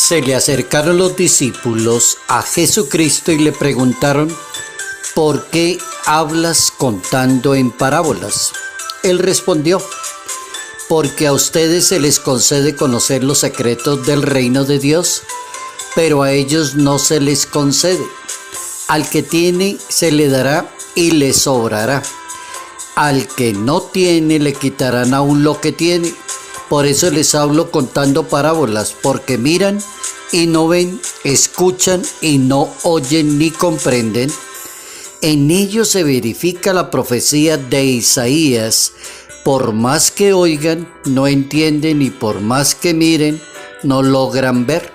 Se le acercaron los discípulos a Jesucristo y le preguntaron: ¿por qué hablas contando en parábolas? Él respondió: porque a ustedes se les concede conocer los secretos del reino de Dios, pero a ellos no se les concede. Al que tiene se le dará y le sobrará. Al que no tiene le quitarán aún lo que tiene. Por eso les hablo contando parábolas, porque miran y no ven, escuchan y no oyen ni comprenden. En ellos se verifica la profecía de Isaías: por más que oigan, no entienden, y por más que miren, no logran ver.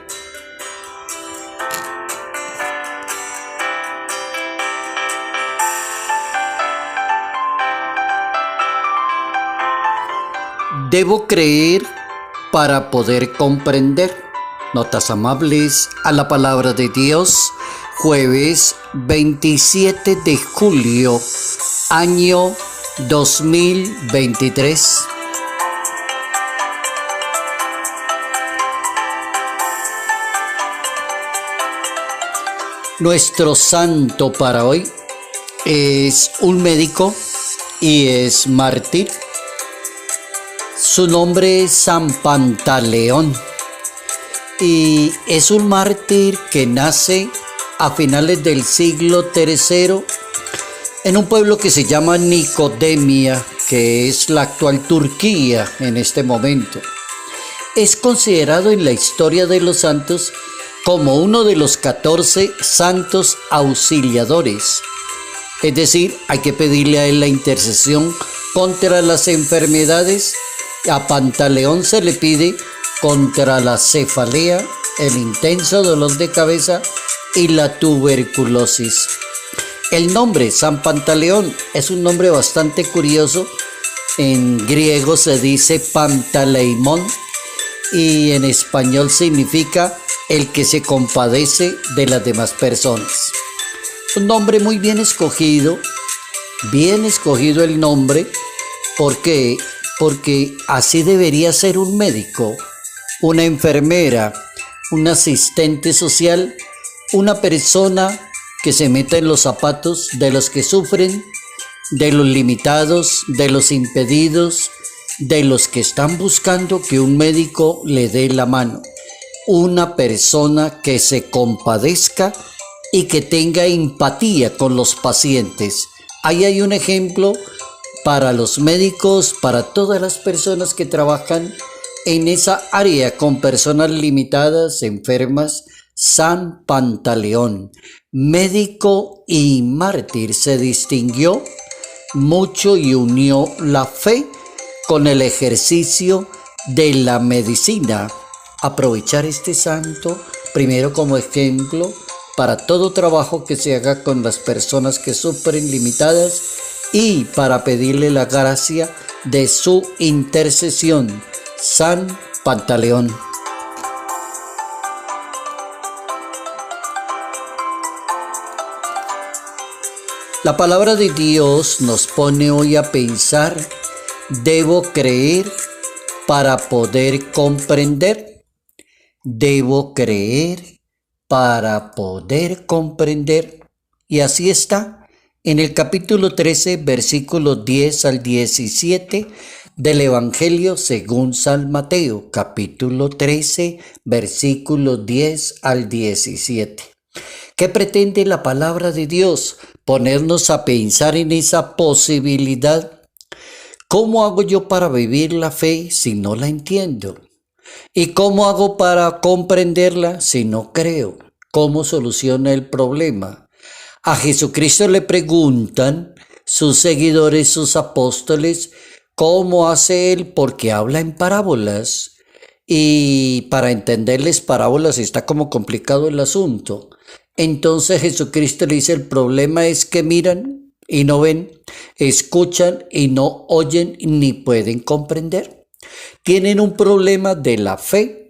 Debo creer para poder comprender. Notas amables a la palabra de Dios, jueves 27 de julio, año 2023. Nuestro santo para hoy es un médico y es mártir. Su nombre es San Pantaleón y es un mártir que nace a finales del siglo III en un pueblo que se llama Nicodemia, que es la actual Turquía en este momento. Es considerado en la historia de los santos como uno de los 14 santos auxiliadores. Es decir, hay que pedirle a él la intercesión contra las enfermedades. A Pantaleón se le pide contra la cefalea, el intenso dolor de cabeza y la tuberculosis. El nombre San Pantaleón es un nombre bastante curioso. En griego se dice Pantaleimón y en español significa el que se compadece de las demás personas. Un nombre muy bien escogido el nombre, porque así debería ser un médico, una enfermera, un asistente social, una persona que se meta en los zapatos de los que sufren, de los limitados, de los impedidos, de los que están buscando que un médico le dé la mano. Una persona que se compadezca y que tenga empatía con los pacientes. Ahí hay un ejemplo para los médicos, para todas las personas que trabajan en esa área con personas limitadas, enfermas. San Pantaleón, médico y mártir, se distinguió mucho y unió la fe con el ejercicio de la medicina. Aprovechar este santo primero como ejemplo para todo trabajo que se haga con las personas que sufren limitadas y para pedirle la gracia de su intercesión. San Pantaleón. La palabra de Dios nos pone hoy a pensar: debo creer para poder comprender. Debo creer para poder comprender. Y así está en el capítulo 13, versículos 10 al 17 del Evangelio según San Mateo, capítulo 13, versículos 10 al 17. ¿Qué pretende la palabra de Dios? Ponernos a pensar en esa posibilidad. ¿Cómo hago yo para vivir la fe si no la entiendo? ¿Y cómo hago para comprenderla si no creo? ¿Cómo soluciona el problema? A Jesucristo le preguntan sus seguidores, sus apóstoles, ¿cómo hace él? Porque habla en parábolas. Y para entenderles parábolas está como complicado el asunto. Entonces Jesucristo le dice: el problema es que miran y no ven, escuchan y no oyen ni pueden comprender. Tienen un problema de la fe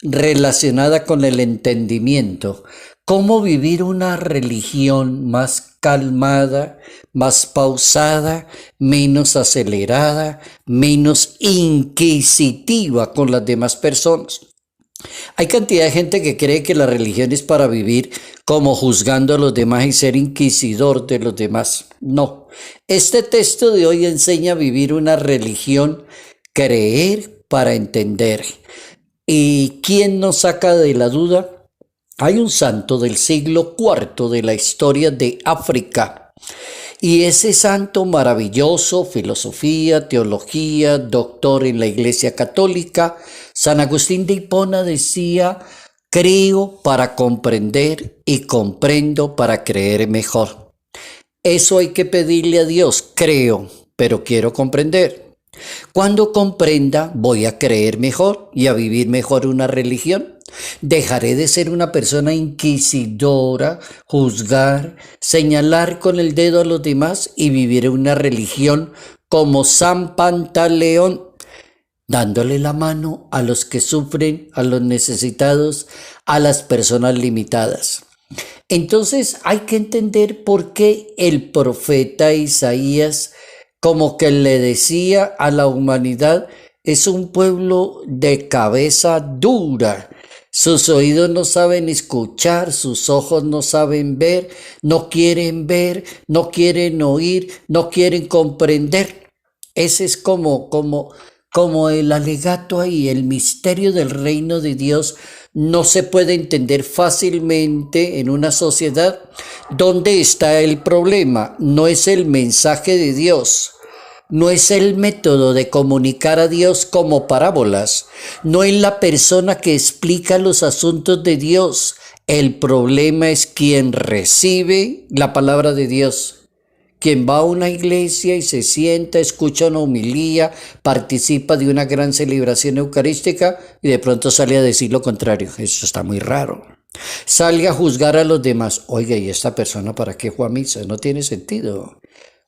relacionada con el entendimiento. ¿Cómo vivir una religión más calmada, más pausada, menos acelerada, menos inquisitiva con las demás personas? Hay cantidad de gente que cree que la religión es para vivir como juzgando a los demás y ser inquisidor de los demás. No, este texto de hoy enseña a vivir una religión, creer para entender. ¿Y quién nos saca de la duda? Hay un santo del siglo IV de la historia de África. Y ese santo maravilloso, filosofía, teología, doctor en la Iglesia Católica, San Agustín de Hipona decía: creo para comprender y comprendo para creer mejor. Eso hay que pedirle a Dios: creo, pero quiero comprender. Cuando comprenda, voy a creer mejor y a vivir mejor una religión. Dejaré de ser una persona inquisidora, juzgar, señalar con el dedo a los demás y viviré una religión como San Pantaleón, dándole la mano a los que sufren, a los necesitados, a las personas limitadas. Entonces hay que entender por qué el profeta Isaías como que le decía a la humanidad: es un pueblo de cabeza dura. Sus oídos no saben escuchar, sus ojos no saben ver, no quieren oír, no quieren comprender. Ese es como el alegato ahí, el misterio del reino de Dios no se puede entender fácilmente en una sociedad. ¿Dónde está el problema? No es el mensaje de Dios. No es el método de comunicar a Dios como parábolas. No es la persona que explica los asuntos de Dios. El problema es quien recibe la palabra de Dios. Quien va a una iglesia y se sienta, escucha una homilía, participa de una gran celebración eucarística y de pronto sale a decir lo contrario. Eso está muy raro. Sale a juzgar a los demás. Oiga, ¿y esta persona para qué fue a misa? No tiene sentido.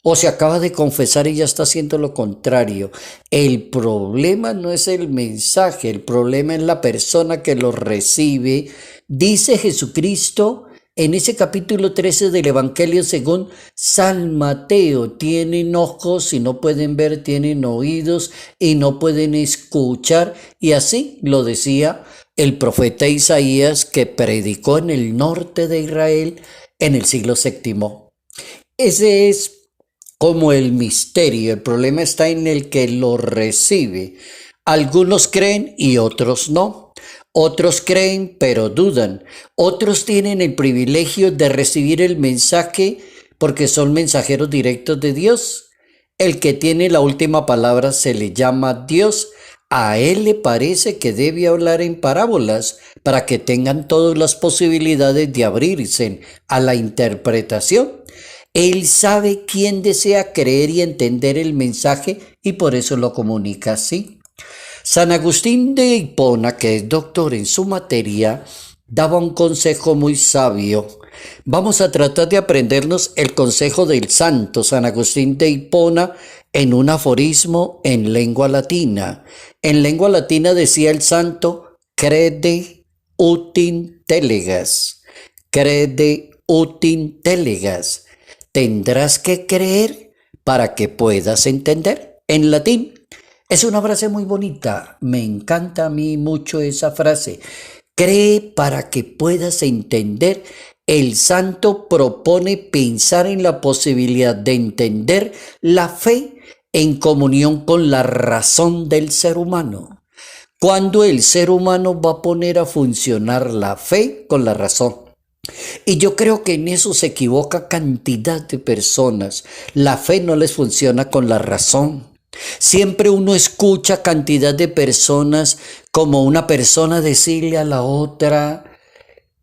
O se acaba de confesar y ya está haciendo lo contrario. El problema no es el mensaje, el problema es la persona que lo recibe. Dice Jesucristo en ese capítulo 13 del Evangelio según San Mateo: tienen ojos y no pueden ver, tienen oídos y no pueden escuchar. Y así lo decía el profeta Isaías, que predicó en el norte de Israel en el siglo VII. Ese es como el misterio. El problema está en el que lo recibe. Algunos creen y otros no. Otros creen pero dudan. Otros tienen el privilegio de recibir el mensaje porque son mensajeros directos de Dios. El que tiene la última palabra se le llama Dios. A él le parece que debe hablar en parábolas para que tengan todas las posibilidades de abrirse a la interpretación. Él sabe quién desea creer y entender el mensaje y por eso lo comunica así. San Agustín de Hipona, que es doctor en su materia, daba un consejo muy sabio. Vamos a tratar de aprendernos el consejo del santo San Agustín de Hipona en un aforismo en lengua latina. En lengua latina decía el santo: crede ut intellegas. Crede ut intellegas. Tendrás que creer para que puedas entender. En latín. Es una frase muy bonita. Me encanta a mí mucho esa frase. Cree para que puedas entender. El santo propone pensar en la posibilidad de entender la fe en comunión con la razón del ser humano. Cuando el ser humano va a poner a funcionar la fe con la razón. Y yo creo que en eso se equivoca cantidad de personas. La fe no les funciona con la razón. Siempre uno escucha cantidad de personas, como una persona decirle a la otra: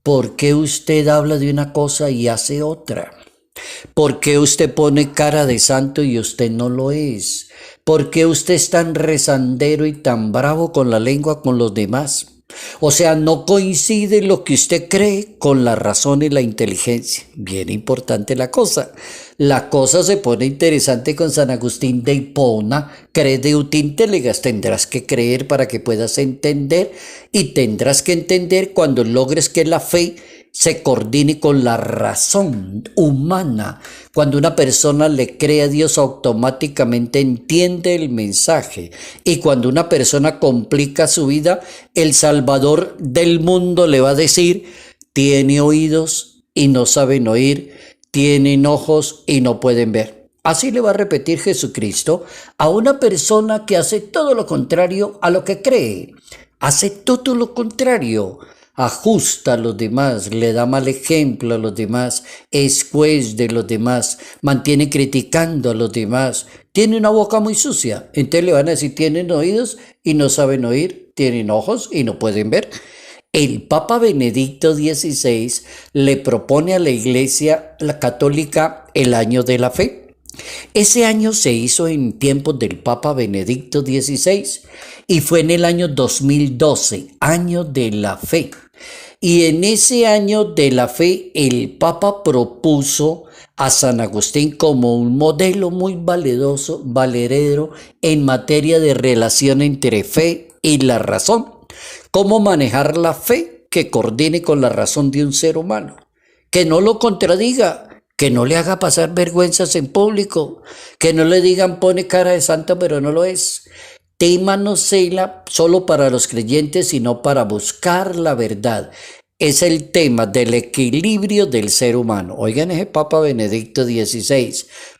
¿por qué usted habla de una cosa y hace otra? ¿Por qué usted pone cara de santo y usted no lo es? ¿Por qué usted es tan rezandero y tan bravo con la lengua con los demás? O sea, no coincide lo que usted cree con la razón y la inteligencia. Bien importante la cosa. La cosa se pone interesante con San Agustín de Hipona. Crede ut intellegas. Tendrás que creer para que puedas entender, y tendrás que entender cuando logres que la fe se coordine con la razón humana. Cuando una persona le cree a Dios, automáticamente entiende el mensaje. Y cuando una persona complica su vida, el Salvador del mundo le va a decir: tiene oídos y no saben oír, tienen ojos y no pueden ver. Así le va a repetir Jesucristo a una persona que hace todo lo contrario a lo que cree. Hace todo lo contrario. Ajusta a los demás, le da mal ejemplo a los demás, es juez de los demás, mantiene criticando a los demás, tiene una boca muy sucia. Entonces le van a decir: tienen oídos y no saben oír, tienen ojos y no pueden ver. El Papa Benedicto XVI le propone a la Iglesia Católica el año de la fe. Ese año se hizo en tiempos del Papa Benedicto XVI y fue en el año 2012, año de la fe. Y en ese año de la fe el Papa propuso a San Agustín como un modelo muy valedero en materia de relación entre fe y la razón. Cómo manejar la fe que coordine con la razón de un ser humano, que no lo contradiga, que no le haga pasar vergüenzas en público, que no le digan pone cara de santo pero no lo es. Tema no cela solo para los creyentes, sino para buscar la verdad. Es el tema del equilibrio del ser humano. Oigan, ese Papa Benedicto XVI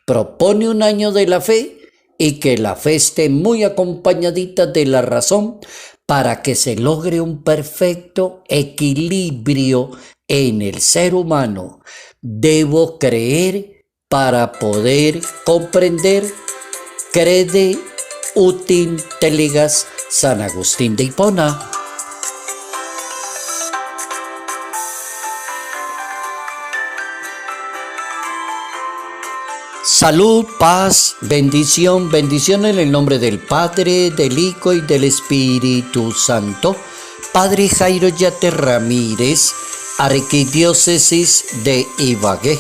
propone un año de la fe y que la fe esté muy acompañadita de la razón para que se logre un perfecto equilibrio en el ser humano. Debo creer para poder comprender. Crede ut intelligas, San Agustín de Hipona. Salud, paz, bendición en el nombre del Padre, del Hijo y del Espíritu Santo. Padre Jairo Yate Ramírez, Arquidiócesis de Ibagué.